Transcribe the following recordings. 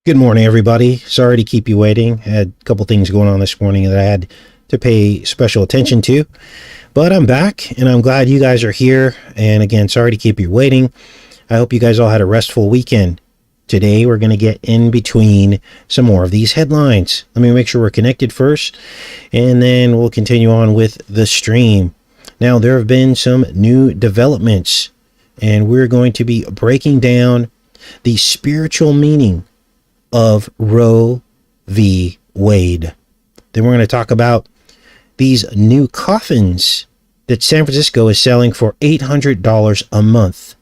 Good morning, everybody. Sorry to keep you waiting. Had a couple things going on this morning that I had to pay special attention to. But I'm back, and I'm glad you guys are here. And again, sorry to keep you waiting. I hope you guys all had a restful weekend. Today, we're going to get in between some more of these headlines. Let me make sure we're connected first, and then we'll continue on with the stream. Now, there have been some new developments, and we're going to be breaking down the spiritual meaning of Roe v. Wade. Then we're going to talk about these new coffins that San Francisco is selling for $800 a month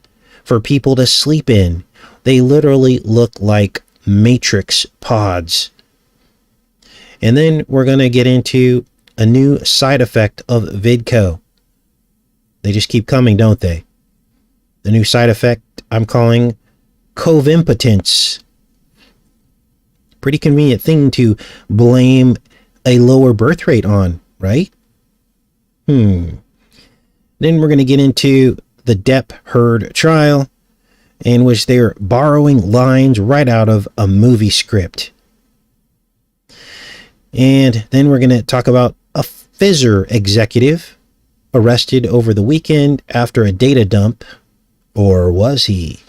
for people to sleep in. They literally look like Matrix pods. And then we're going to get into a new side effect of Vidco. They just keep coming, don't they? The new side effect I'm calling Covimpotence. Pretty convenient thing to blame a lower birth rate on, right? Then we're going to get into the Depp Heard trial, in which they're borrowing lines right out of a movie script. And then we're going to talk about a Pfizer executive arrested over the weekend after a data dump. Or was he?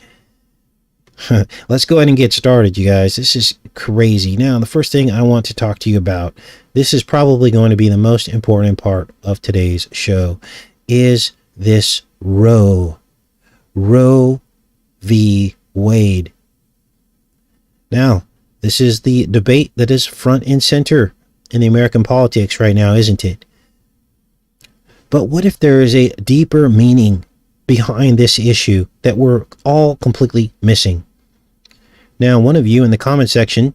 Let's go ahead and get started, you guys. This is crazy. Now, the first thing I want to talk to you about, this is probably going to be the most important part of today's show, is this Roe v. Wade. Now, this is the debate that is front and center in the American politics right now, isn't it? But what if there is a deeper meaning behind this issue that we're all completely missing? Now, one of you in the comment section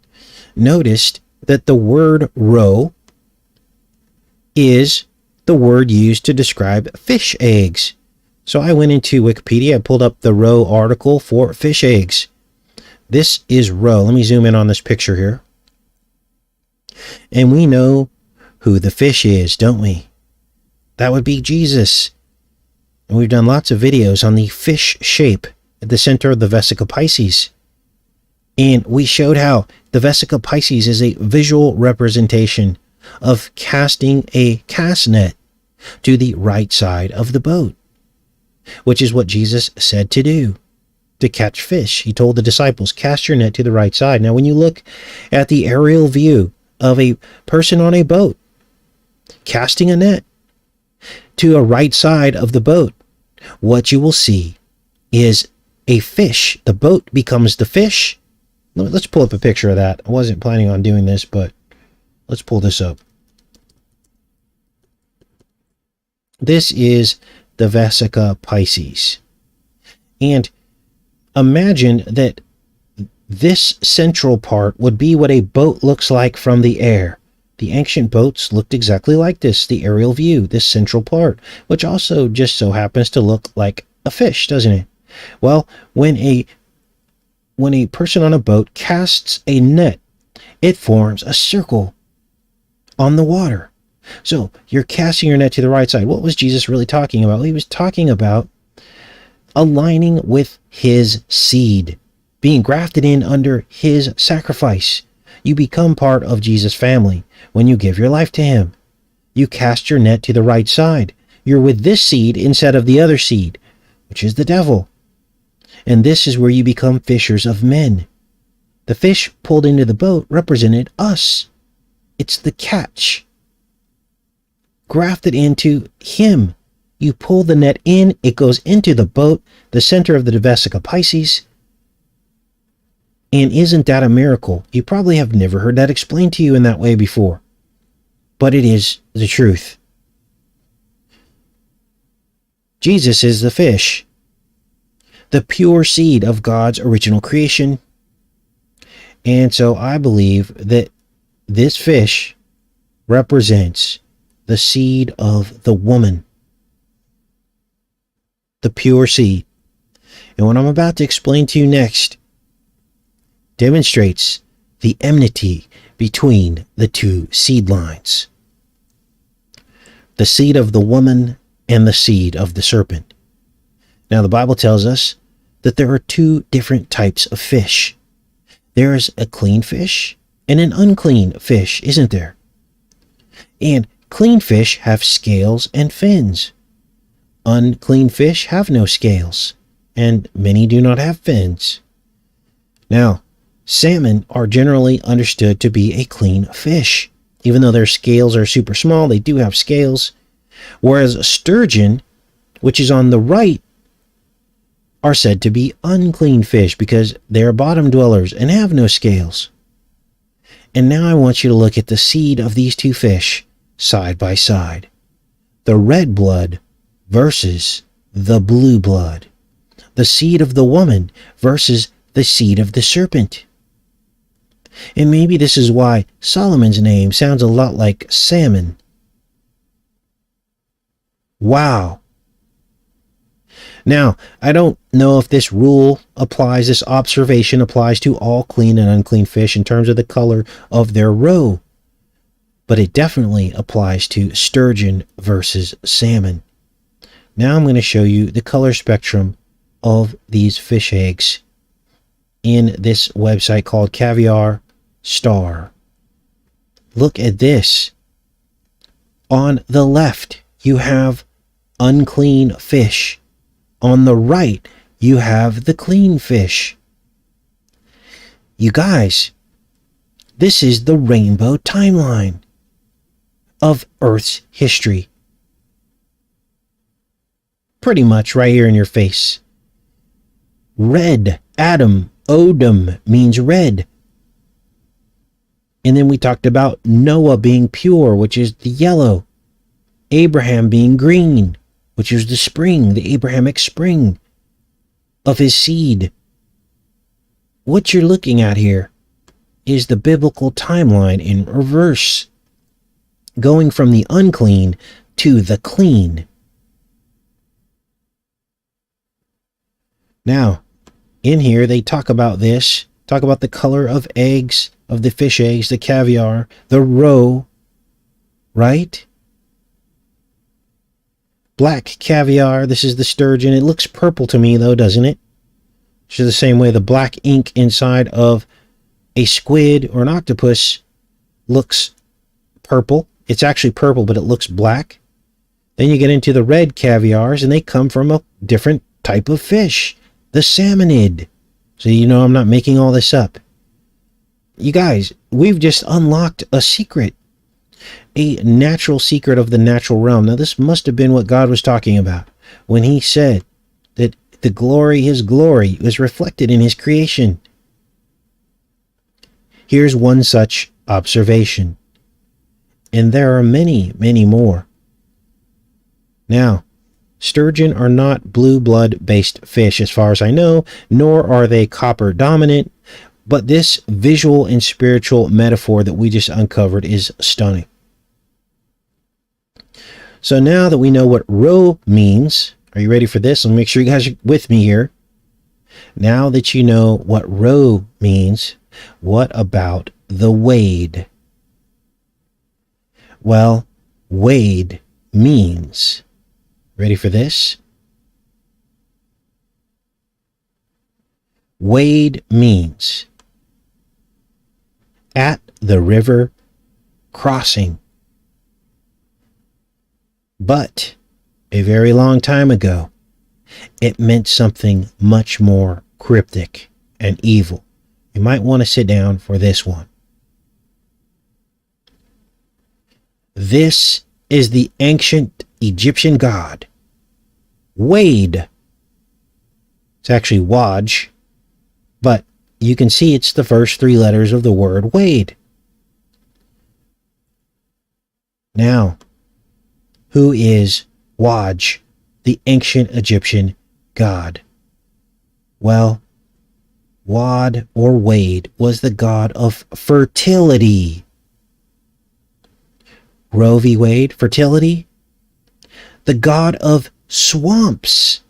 noticed that the word roe is the word used to describe fish eggs. So I went into Wikipedia, I pulled up the Roe article for fish eggs. This is Roe. Let me zoom in on this picture here. And we know who the fish is, don't we? That would be Jesus. And we've done lots of videos on the fish shape at the center of the Vesica Pisces. And we showed how the Vesica Pisces is a visual representation of casting a cast net to the right side of the boat, which is what Jesus said to do, to catch fish. He told the disciples, cast your net to the right side. Now, when you look at the aerial view of a person on a boat casting a net to a right side of the boat, what you will see is a fish. The boat becomes the fish. Let's pull up a picture of that. I wasn't planning on doing this, but let's pull this up. This is the Vesica Pisces. And imagine that this central part would be what a boat looks like from the air. The ancient boats looked exactly like this, the aerial view, this central part, which also just so happens to look like a fish, doesn't it? Well, when a person on a boat casts a net, it forms a circle on the water. So you're casting your net to the right side. What was Jesus really talking about? He was talking about aligning with his seed, being grafted in under his sacrifice. You become part of Jesus' family when you give your life to him. You cast your net to the right side. You're with this seed instead of the other seed, which is the devil. And this is where you become fishers of men. The fish pulled into the boat represented us. It's the catch. Grafted into him. You pull the net in, it goes into the boat, the center of the Vesica Pisces. And isn't that a miracle? You probably have never heard that explained to you in that way before. But it is the truth. Jesus is the fish, the pure seed of God's original creation. And so I believe that this fish represents the seed of the woman, the pure seed. And what I'm about to explain to you next demonstrates the enmity between the two seed lines, the seed of the woman and the seed of the serpent. Now, the Bible tells us that there are two different types of fish. There's a clean fish and an unclean fish, isn't there? And clean fish have scales and fins. Unclean fish have no scales, and many do not have fins. Now, salmon are generally understood to be a clean fish. Even though their scales are super small, they do have scales. Whereas sturgeon, which is on the right, are said to be unclean fish because they are bottom dwellers and have no scales. And now I want you to look at the seed of these two fish side by side. The red blood versus the blue blood. The seed of the woman versus the seed of the serpent. And maybe this is why Solomon's name sounds a lot like salmon. Wow. Now, I don't know if this rule applies, this observation applies to all clean and unclean fish in terms of the color of their roe, but it definitely applies to sturgeon versus salmon. Now I'm going to show you the color spectrum of these fish eggs in this website called Caviar Star. Look at this. On the left, you have unclean fish. On the right, you have the clean fish. You guys, this is the rainbow timeline of Earth's history. Pretty much right here in your face. Red, Adam, Odom means red. And then we talked about Noah being pure, which is the yellow. Abraham being green, which is the spring, the Abrahamic spring of his seed. What you're looking at here is the biblical timeline in reverse, going from the unclean to the clean. Now, in here they talk about this, talk about the color of eggs, of the fish eggs, the caviar, the roe, right? Black caviar, this is the sturgeon. It looks purple to me though, doesn't it? It's the same way the black ink inside of a squid or an octopus looks purple. It's actually purple, but it looks black. Then you get into the red caviars, and they come from a different type of fish, the salmonid. So you know I'm not making all this up. You guys, we've just unlocked a secret. A natural secret of the natural realm. Now this must have been what God was talking about when he said that the glory, his glory, was reflected in his creation. Here's one such observation. And there are many, many more. Now, sturgeon are not blue blood based fish as far as I know, nor are they copper dominant, but this visual and spiritual metaphor that we just uncovered is stunning. So now that we know what roe means, are you ready for this? Let me make sure you guys are with me here. Now that you know what roe means, what about the wade? Well, wade means, ready for this? Wade means at the river crossing. But a very long time ago, it meant something much more cryptic and evil. You might want to sit down for this one. This is the ancient Egyptian god, Wade. It's actually WADJ, but you can see it's the first three letters of the word Wade. Now, who is WADJ, the ancient Egyptian god? Well, Wad or Wade was the god of fertility. Roe v. Wade, fertility. The god of swamps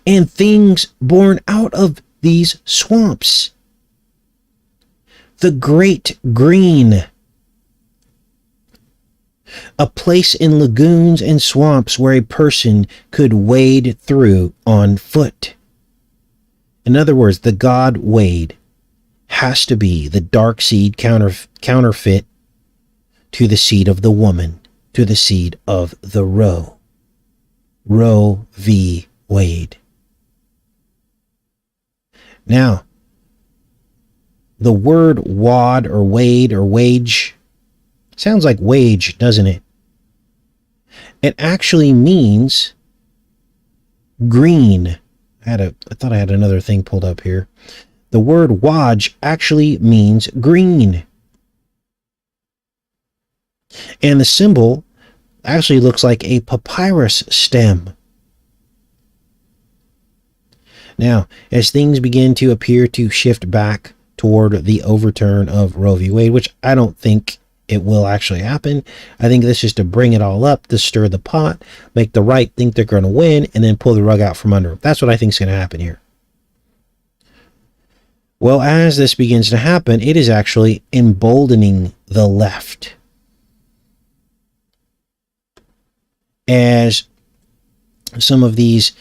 and things born out of these swamps. The great green. A place in lagoons and swamps where a person could wade through on foot. In other words, the god Wade has to be the dark seed counterfeit to the seed of the woman, to the seed of the Roe. Roe v. Wade. Now, the word wad or wade or wage sounds like wage, doesn't it? It actually means green. I thought I had another thing pulled up here. The word WADJ actually means green. And the symbol actually looks like a papyrus stem. Now, as things begin to appear to shift back toward the overturn of Roe v. Wade, which I don't think it will actually happen. I think this is to bring it all up, to stir the pot, make the right think they're going to win, and then pull the rug out from under them. That's what I think is going to happen here. Well, as this begins to happen, it is actually emboldening the left. As some of these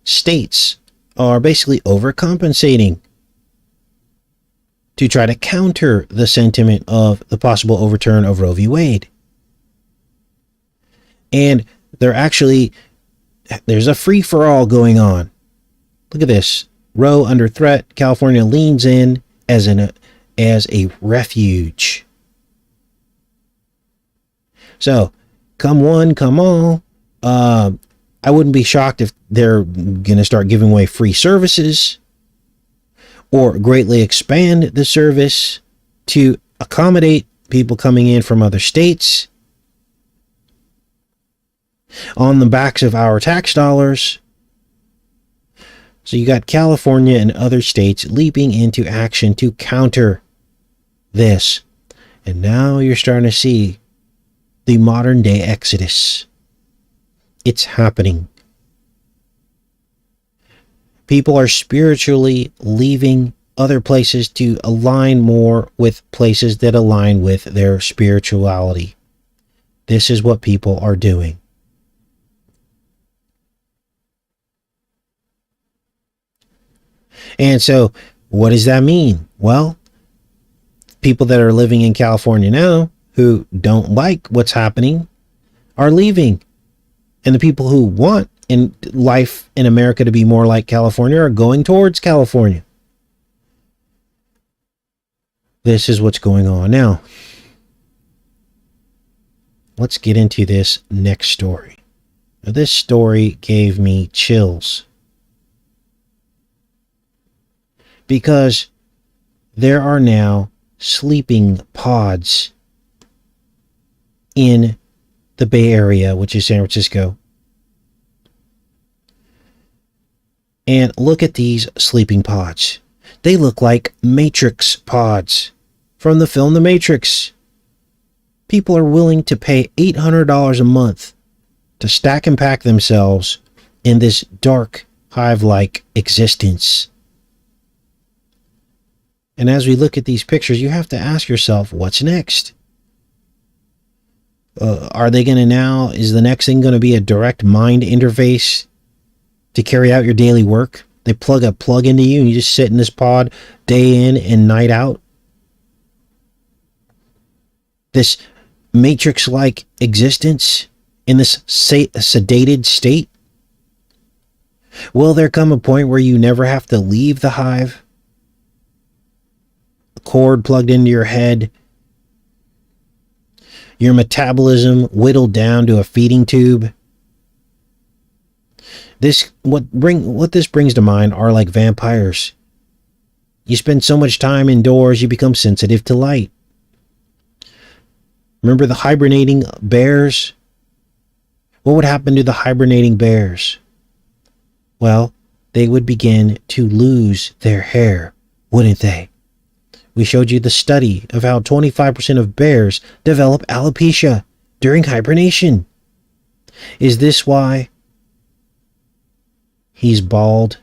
states are basically overcompensating to try to counter the sentiment of the possible overturn of Roe v. Wade. And there's a free-for-all going on. Look at this. Roe under threat. California leans in as a refuge. So, come one, come all. I wouldn't be shocked if they're going to start giving away free services or greatly expand the service to accommodate people coming in from other states on the backs of our tax dollars. So you got California and other states leaping into action to counter this. And now you're starting to see the modern day exodus. It's happening. People are spiritually leaving other places to align more with places that align with their spirituality. This is what people are doing. And so, what does that mean? Well, people that are living in California now who don't like what's happening are leaving. And the people who want in life in America to be more like California are going towards California. This is what's going on. Now, let's get into this next story. Now, this story gave me chills. Because there are now sleeping pods in the Bay Area, which is San Francisco. And look at these sleeping pods. They look like Matrix pods from the film The Matrix. People are willing to pay $800 a month to stack and pack themselves in this dark, hive-like existence. And as we look at these pictures, you have to ask yourself, what's next? Are they going to now, is the next thing going to be a direct mind interface to carry out your daily work? They plug a plug into you and you just sit in this pod day in and night out? This Matrix-like existence in this sedated state? Will there come a point where you never have to leave the hive? A cord plugged into your head, your metabolism whittled down to a feeding tube. What this brings to mind are like vampires. You spend so much time indoors, you become sensitive to light. Remember the hibernating bears? What would happen to the hibernating bears? Well, they would begin to lose their hair, wouldn't they? We showed you the study of how 25% of bears develop alopecia during hibernation. Is this why he's bald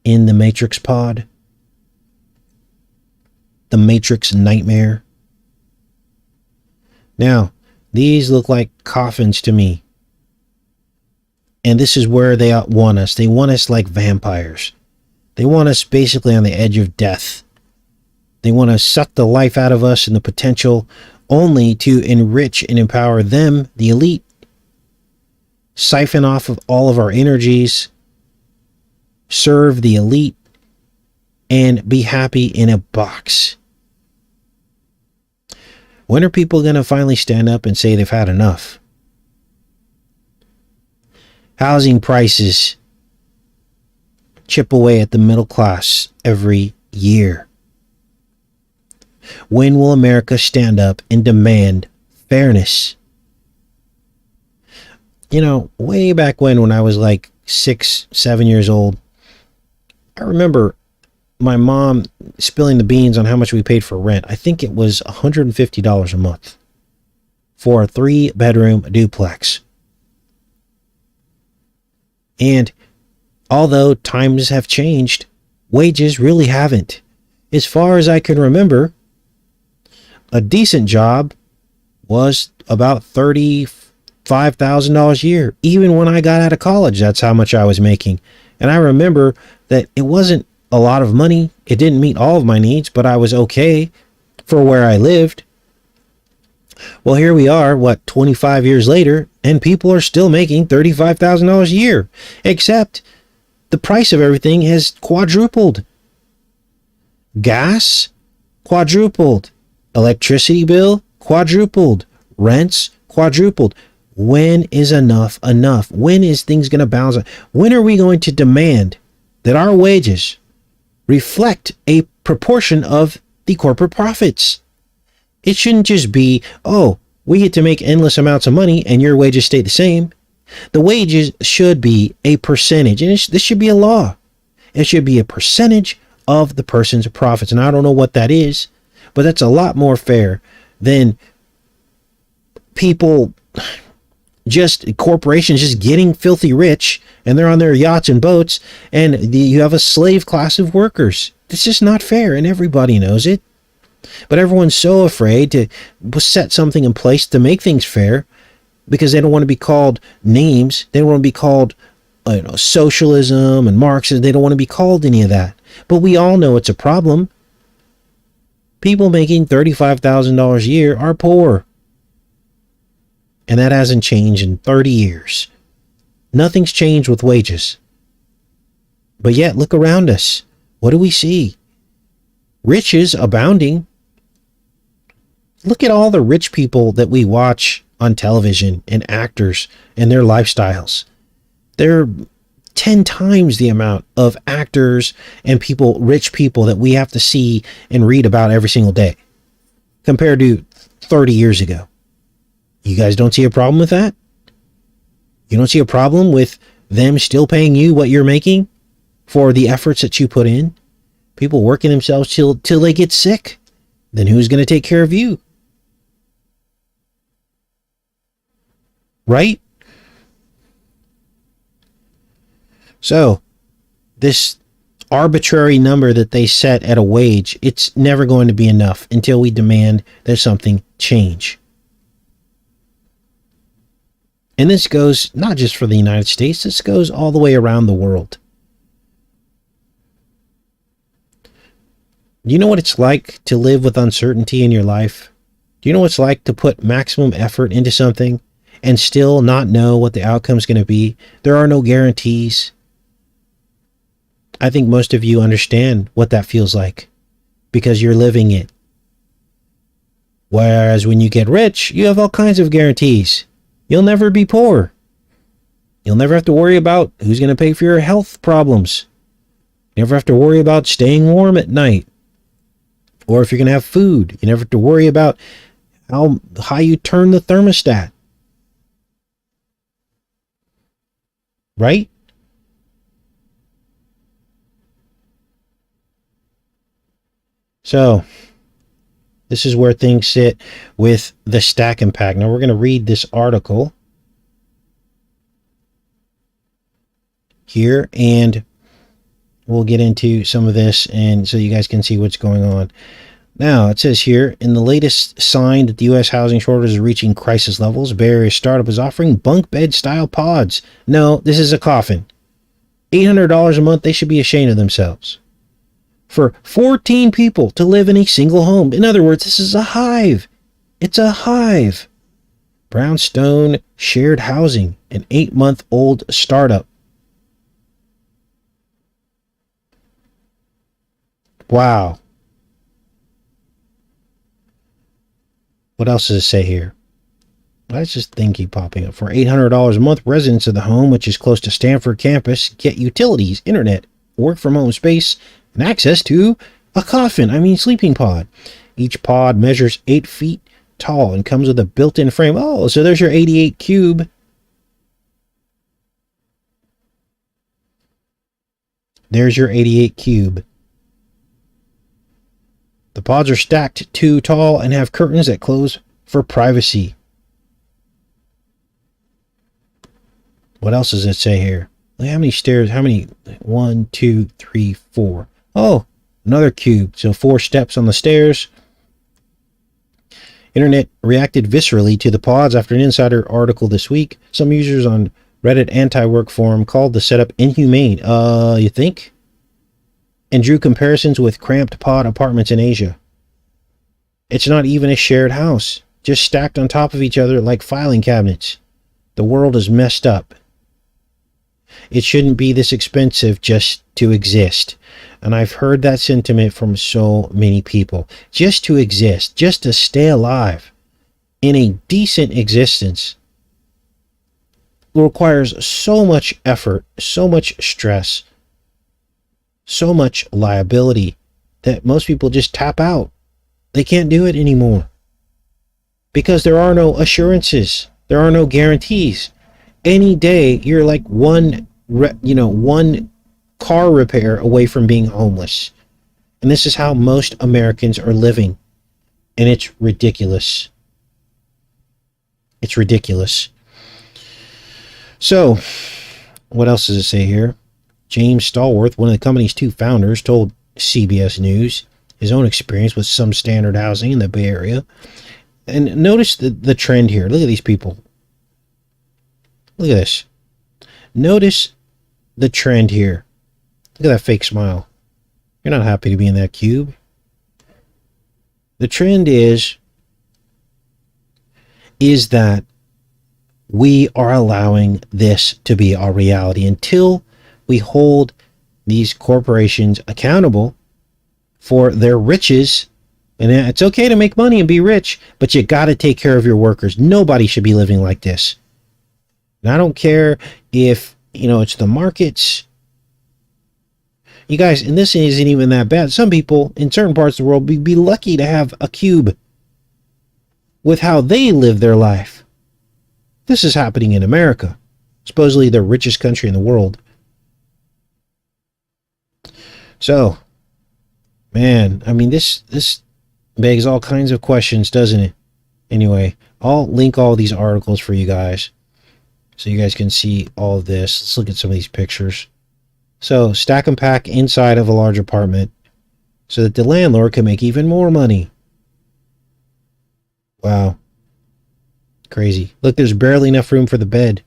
in the Matrix pod? The Matrix nightmare? Now, these look like coffins to me. And this is where they want us. They want us like vampires. They want us basically on the edge of death. They want to suck the life out of us and the potential only to enrich and empower them, the elite, siphon off of all of our energies, serve the elite, and be happy in a box. When are people going to finally stand up and say they've had enough? Housing prices chip away at the middle class every year. When will America stand up and demand fairness? You know, way back when I was like 6, 7 years old, I remember my mom spilling the beans on how much we paid for rent. I think it was $150 a month for a 3-bedroom duplex. And although times have changed, wages really haven't. As far as I can remember, a decent job was about $35,000 a year. Even when I got out of college, that's how much I was making. And I remember that it wasn't a lot of money. It didn't meet all of my needs, but I was okay for where I lived. Well, here we are, 25 years later, and people are still making $35,000 a year, except the price of everything has quadrupled. Gas, quadrupled. Electricity bill, quadrupled. Rents, quadrupled. When is enough enough? When is things going to balance out? When are we going to demand that our wages reflect a proportion of the corporate profits? It shouldn't just be, oh, we get to make endless amounts of money and your wages stay the same. The wages should be a percentage, and this should be a law. It should be a percentage of the person's profits. And I don't know what that is, but that's a lot more fair than corporations just getting filthy rich, and they're on their yachts and boats, and you have a slave class of workers. It's just not fair, and everybody knows it. But everyone's so afraid to set something in place to make things fair because they don't want to be called names. They don't want to be called socialism and Marxism. They don't want to be called any of that. But we all know it's a problem. People making $35,000 a year are poor. And that hasn't changed in 30 years. Nothing's changed with wages. But yet, look around us. What do we see? Riches abounding. Look at all the rich people that we watch on television and actors and their lifestyles. They're 10 times the amount of actors and rich people that we have to see and read about every single day compared to 30 years ago. You guys don't see a problem with that? You don't see a problem with them still paying you what you're making for the efforts that you put in? People working themselves till they get sick. Then who's going to take care of you? Right? So, this arbitrary number that they set at a wage, it's never going to be enough until we demand that something change. And this goes not just for the United States, this goes all the way around the world. Do you know what it's like to live with uncertainty in your life? Do you know what it's like to put maximum effort into something and still not know what the outcome is going to be? There are no guarantees. I think most of you understand what that feels like because you're living it. Whereas when you get rich, you have all kinds of guarantees. You'll never be poor. You'll never have to worry about who's going to pay for your health problems. You never have to worry about staying warm at night. Or if you're going to have food, you never have to worry about how high you turn the thermostat. Right? So, this is where things sit with the stack and pack. Now, we're going to read this article here, and we'll get into some of this, and so you guys can see what's going on. Now, it says here, in the latest sign that the U.S. housing shortage is reaching crisis levels, Bay Area startup is offering bunk bed style pods. No, this is a coffin. $800 a month, they should be ashamed of themselves. For 14 people to live in a single home. In other words, this is a hive. It's a hive. Brownstone Shared Housing, an 8-month-old startup. Wow. What else does it say here? That's just thing keep popping up. For $800 a month, residents of the home, which is close to Stanford campus, get utilities, internet, work from home space, and access to a sleeping pod. Each pod measures 8 feet tall and comes with a built-in frame. Oh, so there's your 88 cube. There's your 88 cube. The pods are stacked 2 tall and have curtains that close for privacy. What else does it say here? Look how many stairs, 1, 2, 3, 4. Oh, another cube. So 4 steps on the stairs. Internet reacted viscerally to the pods after an insider article this week. Some users on Reddit anti-work forum called the setup inhumane. You think? And drew comparisons with cramped pod apartments in Asia. It's not even a shared house, just stacked on top of each other like filing cabinets. The world is messed up. It shouldn't be this expensive just to exist. And I've heard that sentiment from so many people. Just to exist, just to stay alive in a decent existence requires so much effort, so much stress, so much liability that most people just tap out. They can't do it anymore because there are no assurances. There are no guarantees. Any day you're like one car repair away from being homeless. And this is how most Americans are living. And it's ridiculous. It's ridiculous. So, what else does it say here? James Stallworth, one of the company's 2 founders, told CBS News his own experience with some standard housing in the Bay Area. And notice the trend here. Look at these people. Look at this. Notice the trend here. Look at that fake smile. You're not happy to be in that cube. The trend is that we are allowing this to be our reality until we hold these corporations accountable for their riches. And it's okay to make money and be rich, but you got to take care of your workers. Nobody should be living like this. And I don't care if, it's the markets. You guys, and this isn't even that bad. Some people in certain parts of the world would be lucky to have a cube with how they live their life. This is happening in America, supposedly the richest country in the world. So, man, this begs all kinds of questions, doesn't it? Anyway, I'll link all these articles for you guys so you guys can see all of this. Let's look at some of these pictures. So, stack and pack inside of a large apartment so that the landlord can make even more money. Wow. Crazy. Look, there's barely enough room for the bed.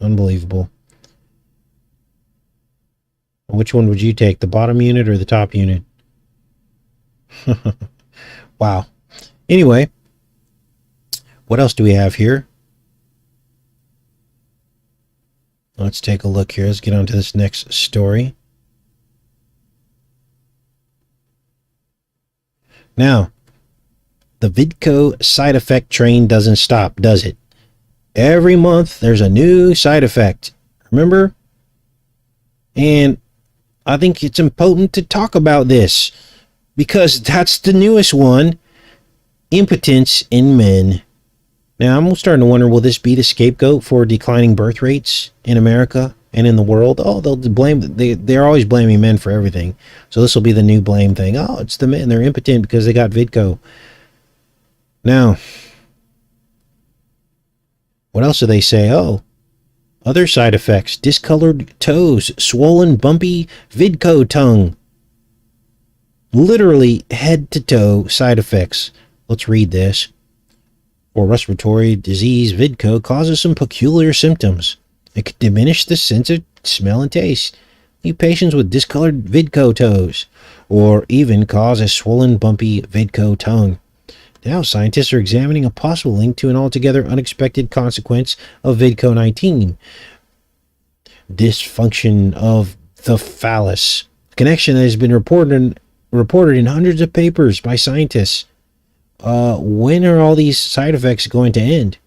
Unbelievable. Which one would you take, the bottom unit or the top unit? Wow. Anyway, what else do we have here? Let's take a look here. Let's get on to this next story. Now, the Vidco side effect train doesn't stop, does it? Every month, there's a new side effect. Remember? And I think it's important to talk about this because that's the newest one. Impotence in men. Now, I'm starting to wonder, will this be the scapegoat for declining birth rates in America and in the world? Oh, they're always blaming men for everything. So this will be the new blame thing. Oh, it's the men. They're impotent because they got Vidco. Now, what else do they say? Oh, other side effects. Discolored toes, swollen, bumpy Vidco tongue. Literally head to toe side effects. Let's read this. For respiratory disease, Vidco causes some peculiar symptoms. It could diminish the sense of smell and taste, leave patients with discolored vidco toes, or even cause a swollen, bumpy vidco tongue. Now, scientists are examining a possible link to an altogether unexpected consequence of vidco-19, dysfunction of the phallus, a connection that has been reported in hundreds of papers by scientists. When are all these side effects going to end?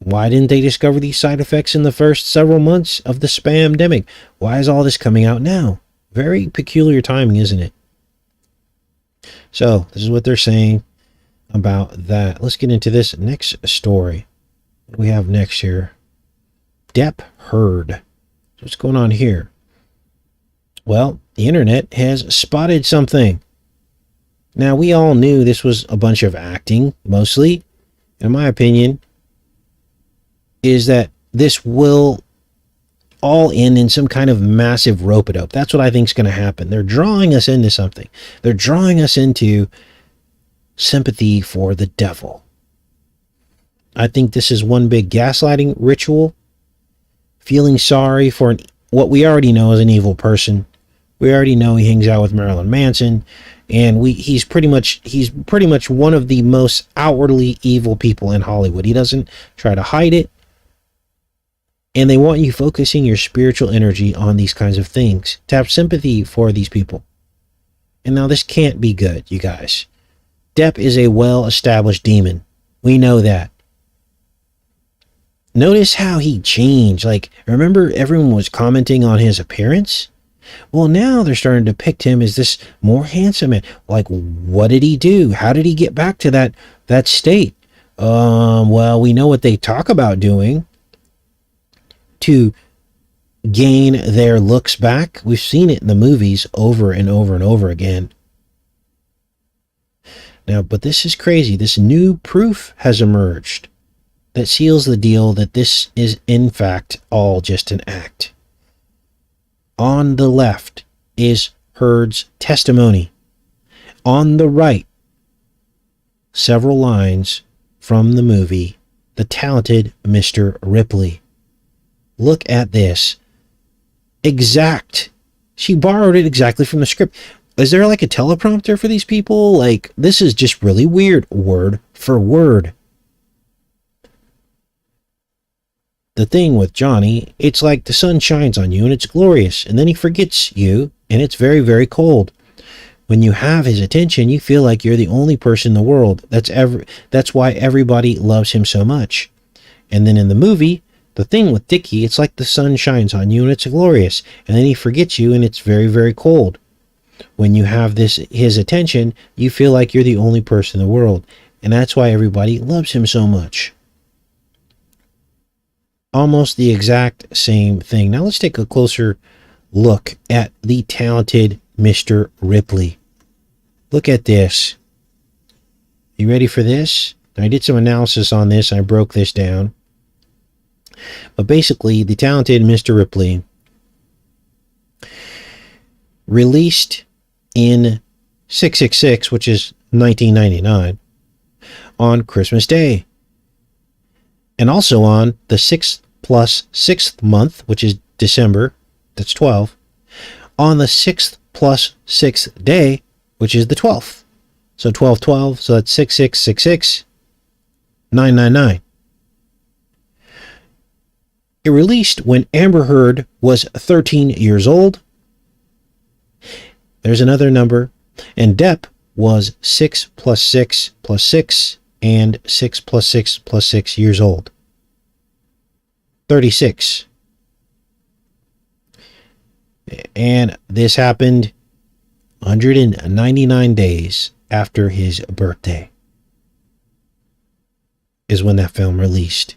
Why didn't they discover these side effects in the first several months of the spamdemic? Why is all this coming out now? Very peculiar timing, isn't it? So, this is what they're saying about that. Let's get into this next story. What do we have next here? Depp heard. What's going on here? Well, the internet has spotted something. Now, we all knew this was a bunch of acting, mostly. In my opinion, is that this will all end in some kind of massive rope-a-dope. That's what I think is going to happen. They're drawing us into something. They're drawing us into sympathy for the devil. I think this is one big gaslighting ritual. Feeling sorry for what we already know is an evil person. We already know he hangs out with Marilyn Manson, and he's pretty much one of the most outwardly evil people in Hollywood. He doesn't try to hide it. And they want you focusing your spiritual energy on these kinds of things to have sympathy for these people. And now this can't be good, you guys. Depp is a well-established demon. We know that. Notice how he changed. Like, remember everyone was commenting on his appearance? Well, now they're starting to depict him as this more handsome man. Like, what did he do? How did he get back to that state? Well, we know what they talk about doing to gain their looks back. We've seen it in the movies over and over and over again. Now, but this is crazy. This new proof has emerged that seals the deal that this is in fact all just an act. On the left is Heard's testimony. On the right, several lines from the movie The Talented Mr. Ripley. Look at this. Exact. She borrowed it exactly from the script. Is there like a teleprompter for these people? Like, this is just really weird. Word for word. The thing with Johnny, it's like the sun shines on you and it's glorious, and then he forgets you and it's very, very cold. When you have his attention, you feel like you're the only person in the world. That's why everybody loves him so much. And then in the movie, the thing with Dickie, it's like the sun shines on you and it's glorious, and then he forgets you and it's very, very cold. When you have his attention, you feel like you're the only person in the world, and that's why everybody loves him so much. Almost the exact same thing. Now let's take a closer look at the talented Mr. Ripley. Look at this. You ready for this? I did some analysis on this. I broke this down. But basically, the talented Mr. Ripley released in 666, which is 1999, on Christmas Day. And also on the 6th plus 6th month, which is December, that's 12, on the 6th plus 6th day, which is the 12th. So 12/12, so that's 6666 999. It released when Amber Heard was 13 years old. There's another number. And Depp was 6 plus 6 plus 6 and 6 plus 6 plus 6 years old. 36. And this happened 199 days after his birthday is when that film released.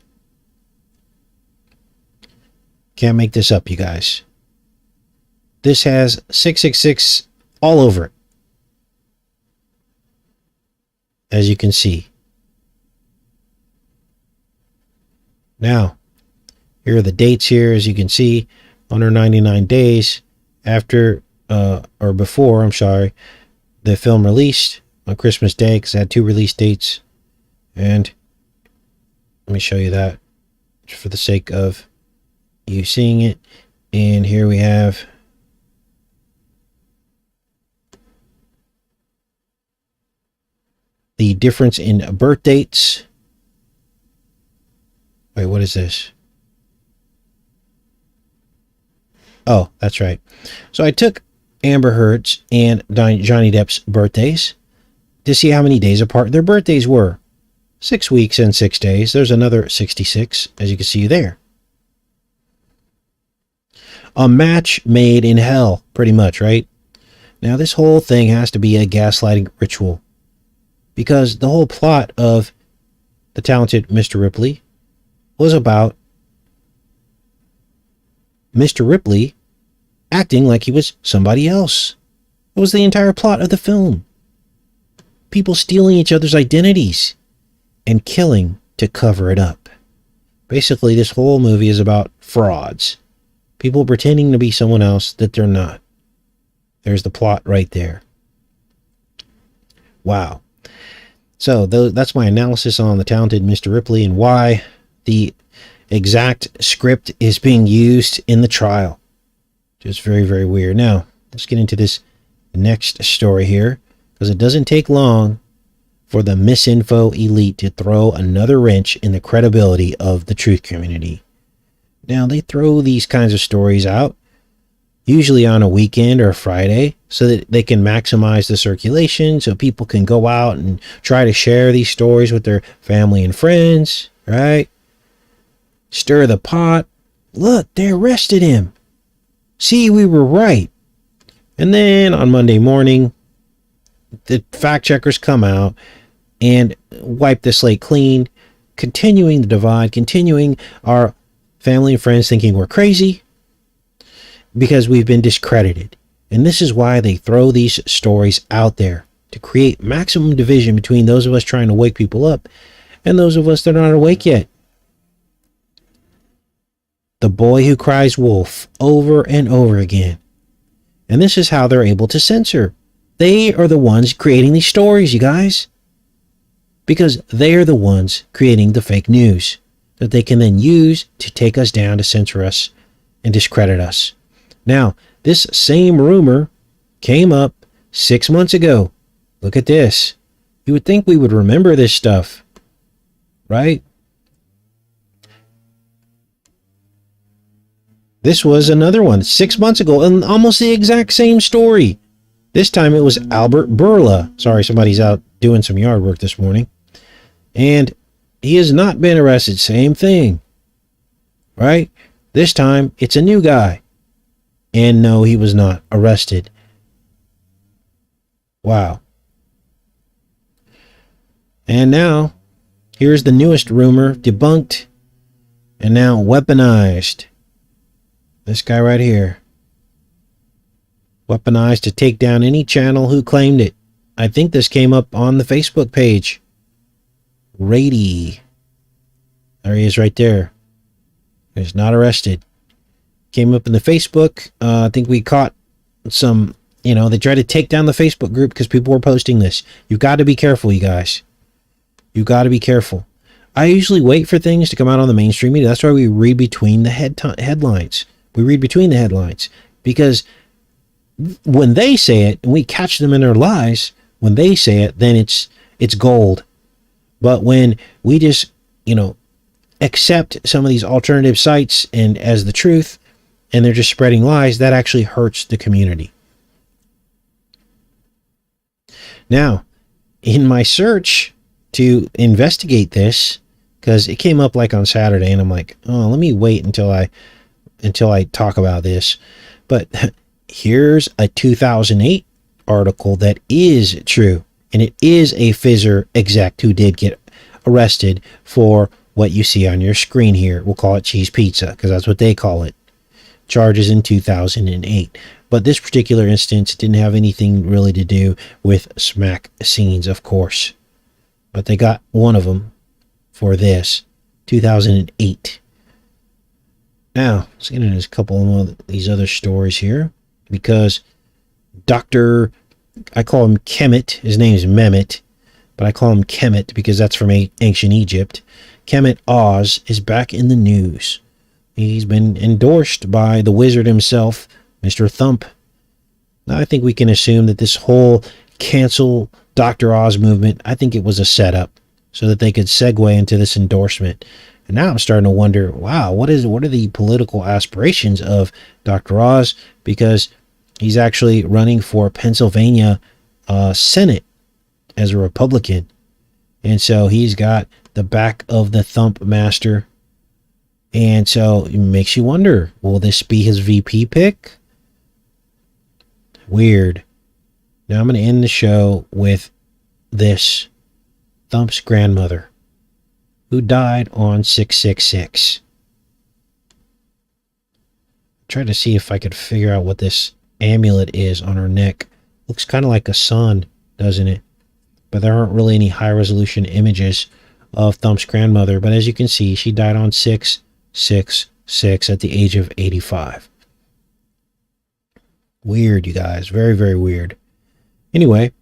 Can't make this up, you guys. This has 666 all over it, as you can see. Now, here are the dates here, as you can see, 199 days after, or before, I'm sorry, the film released on Christmas Day, because it had two release dates. And let me show you that, just for the sake of you seeing it? And here we have the difference in birth dates. Wait, what is this? Oh, that's right. So I took Amber Heard's and Johnny Depp's birthdays to see how many days apart their birthdays were. 6 weeks and 6 days. There's another 66, as you can see there. A match made in hell, pretty much, right? Now, this whole thing has to be a gaslighting ritual, because the whole plot of The Talented Mr. Ripley was about Mr. Ripley acting like he was somebody else. It was the entire plot of the film. People stealing each other's identities and killing to cover it up. Basically, this whole movie is about frauds. People pretending to be someone else that they're not. There's the plot right there. Wow. So that's my analysis on The Talented Mr. Ripley and why the exact script is being used in the trial. Just very, very weird. Now, let's get into this next story here, because it doesn't take long for the misinfo elite to throw another wrench in the credibility of the truth community. Now, they throw these kinds of stories out, usually on a weekend or a Friday, so that they can maximize the circulation, so people can go out and try to share these stories with their family and friends, right? Stir the pot. Look, they arrested him. See, we were right. And then on Monday morning, the fact checkers come out and wipe the slate clean, continuing the divide, continuing our family and friends thinking we're crazy because we've been discredited. And this is why they throw these stories out there, to create maximum division between those of us trying to wake people up and those of us that are not awake yet. The boy who cries wolf, over and over again. And this is how they're able to censor. They are the ones creating these stories, you guys. Because they are the ones creating the fake news that they can then use to take us down, to censor us and discredit us. Now, this same rumor came up 6 months ago. Look at this. You would think we would remember this stuff, right? This was another one 6 months ago, and almost the exact same story. This time it was Albert Bourla. Sorry, somebody's out doing some yard work this morning. And he has not been arrested. Same thing. Right? This time it's a new guy. And no, he was not arrested. Wow. And now, here's the newest rumor, debunked and now weaponized. This guy right here. Weaponized to take down any channel who claimed it. I think this came up on the Facebook page. Rady. There he is right there. He's not arrested. Came up in the Facebook. I think we caught some, they tried to take down the Facebook group because people were posting this. You've got to be careful, you guys. You've got to be careful. I usually wait for things to come out on the mainstream media. That's why we read between the headlines. We read between the headlines, because when they say it and we catch them in their lies, when they say it, then it's gold. But when we just, accept some of these alternative sites and as the truth, and they're just spreading lies, that actually hurts the community. Now, in my search to investigate this, because it came up like on Saturday, and I'm like, oh, let me wait until I talk about this. But here's a 2008 article that is true, and it is a Pfizer exec who did get arrested for what you see on your screen here. We'll call it cheese pizza, because that's what they call it. Charges in 2008. But this particular instance didn't have anything really to do with smack scenes, of course. But they got one of them for this, 2008. Now, let's get into a couple of these other stories here, because I call him Kemet. His name is Mehmet, but I call him Kemet because that's from ancient Egypt. Kemet Oz is back in the news He's been endorsed by the wizard himself, Mr. Thump. Now, I think we can assume that this whole cancel Dr. Oz movement, I think it was a setup so that they could segue into this endorsement. And now I'm starting to wonder, wow, what are the political aspirations of Dr. Oz? Because he's actually running for Pennsylvania Senate as a Republican. And so he's got the back of the Thump master. And so it makes you wonder, will this be his VP pick? Weird. Now I'm going to end the show with this. Thump's grandmother, who died on 666. Try to see if I could figure out what this amulet is on her neck. Looks kind of like a sun, doesn't it? But there aren't really any high-resolution images of Thump's grandmother. But as you can see, she died on 666 at the age of 85. Weird, you guys. Very, very weird. Anyway,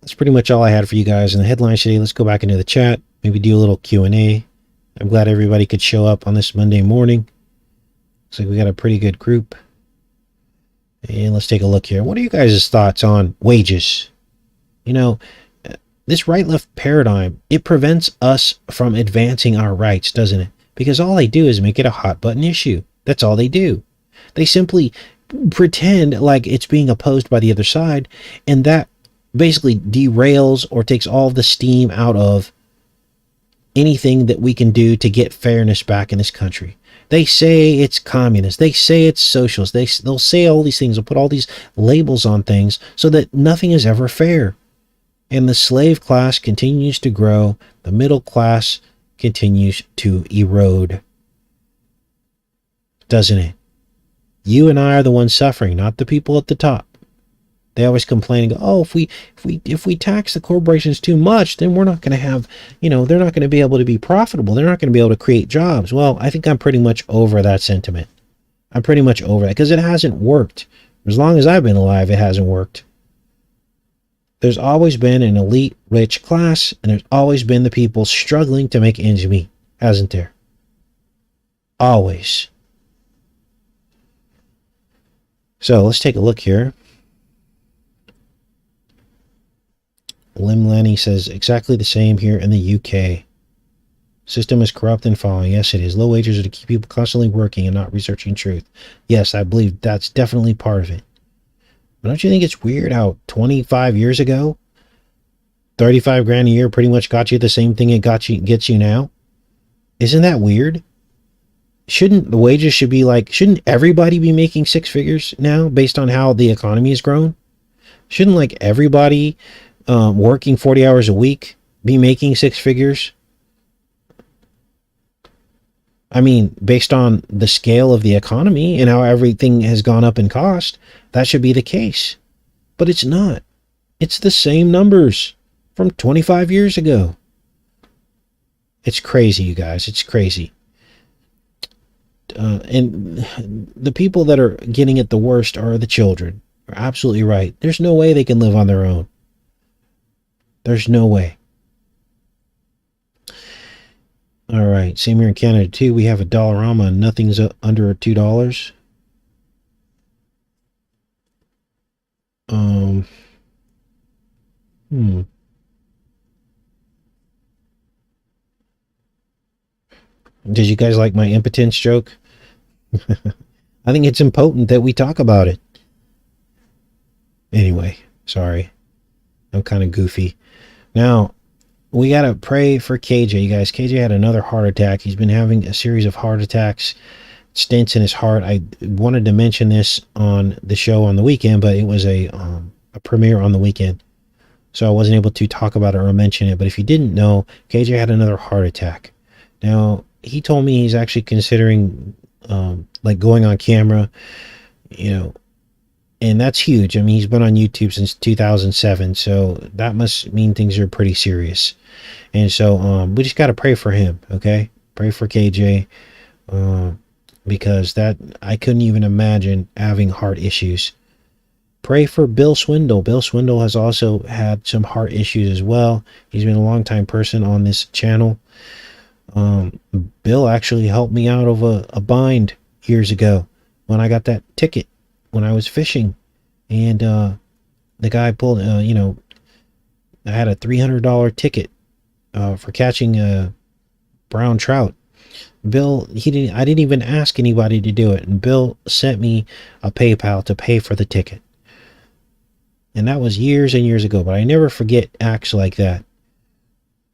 that's pretty much all I had for you guys in the headlines today. Let's go back into the chat. Maybe do a little Q&A. I'm glad everybody could show up on this Monday morning. Looks like we got a pretty good group. And let's take a look here. What are you guys' thoughts on wages? You know, this right-left paradigm, it prevents us from advancing our rights, doesn't it? Because all they do is make it a hot-button issue. That's all they do. They simply pretend like it's being opposed by the other side, and that basically derails or takes all of the steam out of anything that we can do to get fairness back in this country. They say it's communist. They say it's socialist. They'll say all these things. They'll put all these labels on things so that nothing is ever fair. And the slave class continues to grow. The middle class continues to erode. Doesn't it? You and I are the ones suffering, not the people at the top. They always complain and go, oh, if we tax the corporations too much, then we're not going to have, they're not going to be able to be profitable. They're not going to be able to create jobs. Well, I think I'm pretty much over that sentiment. I'm pretty much over that because it hasn't worked. As long as I've been alive, it hasn't worked. There's always been an elite rich class, and there's always been the people struggling to make ends meet, hasn't there? Always. So let's take a look here. Lim Lanny says exactly the same here in the UK. System is corrupt and falling. Yes, it is. Low wages are to keep people constantly working and not researching truth. Yes, I believe that's definitely part of it. But don't you think it's weird how 25 years ago, 35 grand a year pretty much got you the same thing it gets you now? Isn't that weird? Shouldn't the wages shouldn't everybody be making six figures now based on how the economy has grown? Shouldn't everybody working 40 hours a week be making six figures? I mean, based on the scale of the economy and how everything has gone up in cost, that should be the case. But it's not. It's the same numbers from 25 years ago. It's crazy, you guys. It's crazy. And the people that are getting it the worst are the children. You're absolutely right. There's no way they can live on their own. There's no way. All right, same here in Canada too. We have a Dollarama and nothing's under $2. Did you guys like my impotence joke? I think it's important that we talk about it. Anyway, sorry. I'm kind of goofy. Now, we got to pray for KJ, you guys. KJ had another heart attack. He's been having a series of heart attacks, stents in his heart. I wanted to mention this on the show on the weekend, but it was a premiere on the weekend, so I wasn't able to talk about it or mention it. But if you didn't know, KJ had another heart attack. Now, he told me he's actually considering going on camera, and that's huge. I mean, he's been on YouTube since 2007, so that must mean things are pretty serious. And so we just got to pray for him, okay? Pray for KJ, because I couldn't even imagine having heart issues. Pray for Bill Swindle. Bill Swindle has also had some heart issues as well. He's been a long-time person on this channel. Bill actually helped me out of a bind years ago when I got that ticket when I was fishing. And the guy pulled, I had a $300 ticket for catching a brown trout. Bill, I didn't even ask anybody to do it. And Bill sent me a PayPal to pay for the ticket. And that was years and years ago, but I never forget acts like that,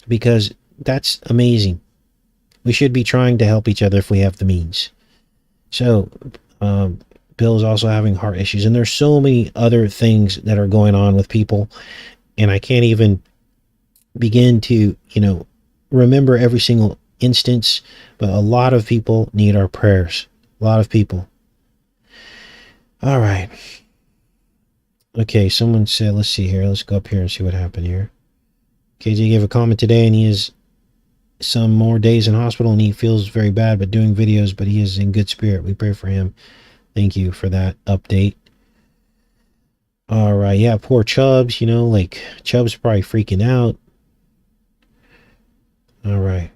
because that's amazing. We should be trying to help each other if we have the means. So, Bill's also having heart issues, and there's so many other things that are going on with people, and I can't even begin to, remember every single instance, but a lot of people need our prayers. A lot of people. All right. Okay, someone said, let's see here. Let's go up here and see what happened here. KJ gave a comment today, and he is some more days in hospital, and he feels very bad, but doing videos, but he is in good spirit. We pray for him. Thank you for that update. All right, yeah, poor Chubbs, Chubbs probably freaking out. All right.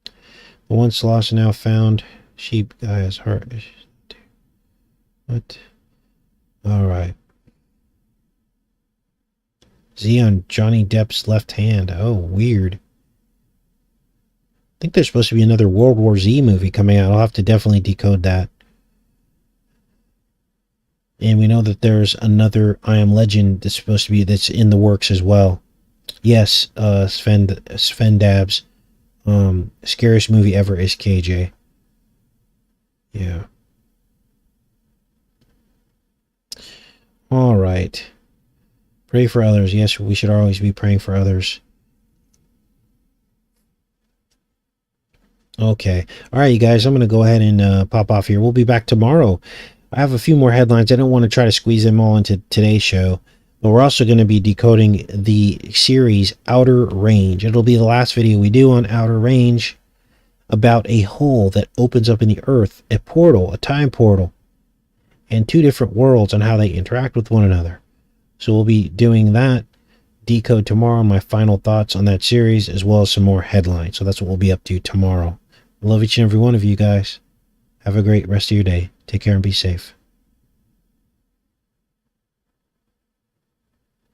The once lost and now found sheep guy has heart issues. What? All right. Z on Johnny Depp's left hand. Oh, weird. I think there's supposed to be another World War Z movie coming out. I'll have to definitely decode that. And we know that there's another I Am Legend that's in the works as well. Yes, Sven Dabs. Scariest movie ever is KJ. Yeah. All right. Pray for others. Yes, we should always be praying for others. Okay. All right, you guys, I'm going to go ahead and pop off here. We'll be back tomorrow. I have a few more headlines. I don't want to try to squeeze them all into today's show, but we're also going to be decoding the series Outer Range. It'll be the last video we do on Outer Range, about a hole that opens up in the earth, a portal, a time portal, and two different worlds and how they interact with one another. So we'll be doing that decode tomorrow, my final thoughts on that series, as well as some more headlines. So that's what we'll be up to tomorrow. I love each and every one of you guys. Have a great rest of your day. Take care and be safe.